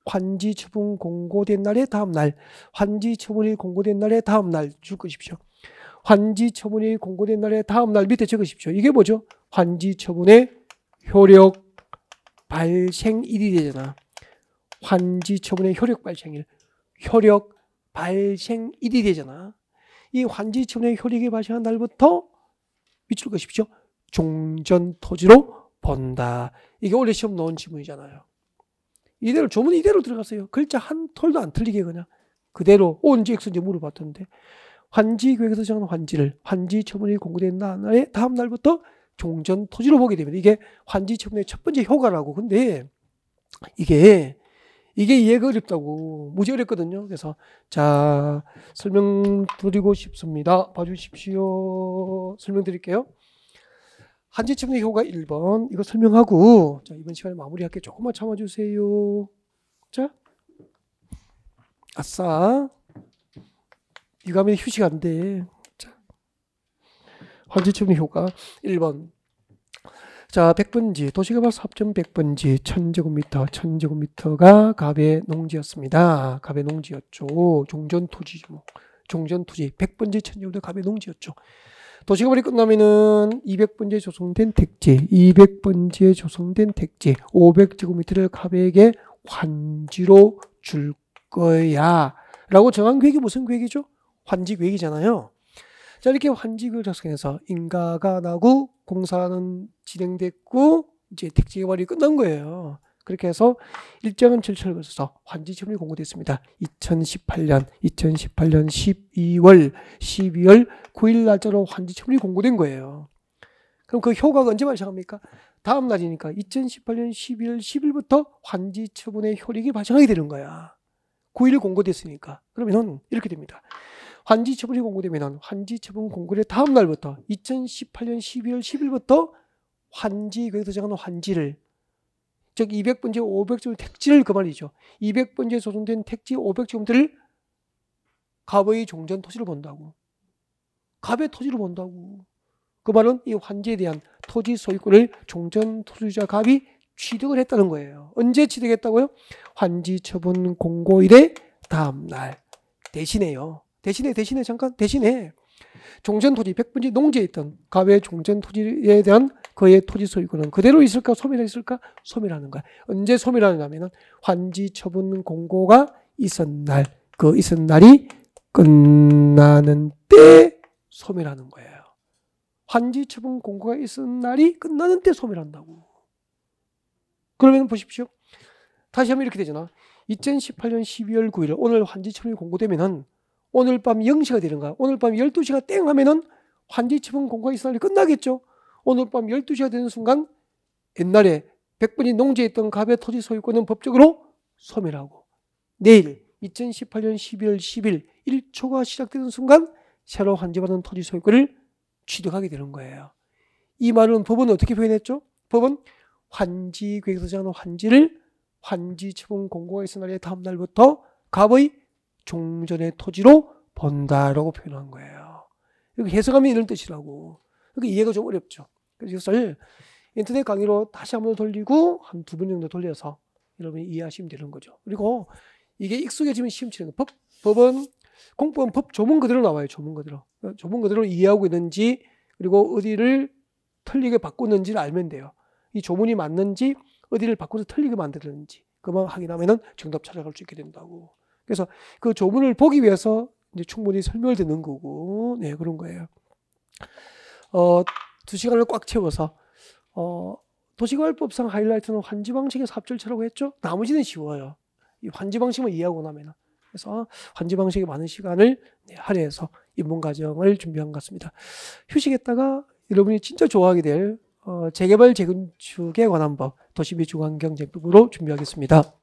Speaker 1: 환지처분 공고된 날의 다음 날, 환지처분이 공고된 날의 다음 날 줄 것입시오. 환지처분이 공고된 날의 다음 날 밑에 적으십시오. 이게 뭐죠? 환지처분의 효력 발생일이 되잖아. 환지처분의 효력 발생일. 효력 발생일이 되잖아. 이 환지처분의 효력이 발생한 날부터 밑줄 것입시오. 종전 토지로 본다. 이게 원래 시험 나온 지문이잖아요. 이대로 조문 이대로 들어갔어요. 글자 한 톨도 안 틀리게 그냥 그대로 언제 X인지 물어봤던데 환지 계획에서 정한 환지를 환지 처분이 공고된 날의 다음 날부터 종전 토지로 보게 되면 이게 환지 처분의 첫 번째 효과라고. 근데 이게 이해가 어렵다고. 무지 어렵거든요. 그래서 자 설명드리고 싶습니다. 봐주십시오. 설명드릴게요. 환지 처분의 효과 1번 이거 설명하고 자 이번 시간에 마무리할게요. 조금만 참아주세요. 자 아싸 이거 하면 휴식 안 돼. 자, 환지 처분의 효과 1번 자 100번지 도시개발 사업점 100번지 1000제곱미터가 갑의 농지였습니다. 갑의 농지였죠. 종전토지죠. 뭐. 종전토지 100번지 1000제곱미터 갑의 농지였죠. 도시개발이 끝나면은 200번지에 조성된 택지 200번지에 조성된 택지 500제곱미터를 갑에게 환지로 줄 거야 라고 정한 계획이 무슨 계획이죠? 환지 계획이잖아요. 자 이렇게 환지를 작성해서 인가가 나고 공사는 진행됐고 이제 택지 개발이 끝난 거예요. 그렇게 해서 일정한 절차를 거쳐서 환지 처분이 공고됐습니다. 2018년 12월 9일 날짜로 환지 처분이 공고된 거예요. 그럼 그 효과가 언제 발생합니까? 다음 날이니까 2018년 12월 10일부터 환지 처분의 효력이 발생하게 되는 거야. 9일 공고됐으니까. 그러면 이렇게 됩니다. 환지 처분이 공고되면 환지 처분 공고의 다음 날부터 2018년 12월 10일부터 환지 거기서 정하는 환지를 즉 200번지 500제곱 택지를 그 말이죠. 200번지에 조성된 택지 500제곱미터를 갑의 종전 토지로 본다고. 갑의 토지로 본다고. 그 말은 이 환지에 대한 토지 소유권을 종전 토지자 갑이 취득을 했다는 거예요. 언제 취득했다고요? 환지 처분 공고일의 다음 날. 대신에 잠깐 대신에 종전 토지 100번지 농지에 있던 갑의 종전 토지에 대한 그의 토지 소유권은 그대로 있을까 소멸했을까? 소멸하는 거야. 언제 소멸하냐면은 환지 처분 공고가 있은 날, 그 있은 날이 끝나는 때 소멸하는 거예요. 환지 처분 공고가 있은 날이 끝나는 때 소멸한다고. 그러면 보십시오. 다시 하면 이렇게 되잖아. 2018년 12월 9일 오늘 환지 처분이 공고되면은 오늘 밤 0시가 되는 거야. 오늘 밤 12시가 땡 하면은 환지 처분 공고가 있은 날이 끝나겠죠. 오늘 밤 12시가 되는 순간 옛날에 100번이 농지에 있던 갑의 토지 소유권은 법적으로 소멸하고 내일 2018년 12월 10일 1초가 시작되는 순간 새로 환지받은 토지 소유권을 취득하게 되는 거예요. 이 말은 법은 어떻게 표현했죠? 법은 환지 계획에서 정하는 환지를 환지 처분 공고가 있은 날의 다음 날부터 갑의 종전의 토지로 본다라고 표현한 거예요. 이렇게 해석하면 이런 뜻이라고. 그러니까 이해가 좀 어렵죠. 그래서 이것을 인터넷 강의로 다시 한번 돌리고 한 두 번 정도 돌려서 여러분이 이해하시면 되는 거죠. 그리고 이게 익숙해지면 시험 치는 거. 법은 공법은 법 조문 그대로 나와요. 조문 그대로 이해하고 있는지 그리고 어디를 틀리게 바꿨는지를 알면 돼요. 이 조문이 맞는지 어디를 바꿔서 틀리게 만들었는지 그만 확인하면은 정답 찾아갈 수 있게 된다고. 그래서 그 조문을 보기 위해서 이제 충분히 설명을 듣는 거고, 네, 그런 거예요. 2시간을 꽉 채워서, 도시개발법상 하이라이트는 환지 방식의 사업 절차라고 했죠? 나머지는 쉬워요. 이 환지 방식만 이해하고 나면. 그래서 환지 방식에 많은 시간을 할애해서 입문 과정을 준비한 것 같습니다. 휴식했다가 여러분이 진짜 좋아하게 될 재개발 재건축에 관한 법, 도시비 주관경제법으로 준비하겠습니다.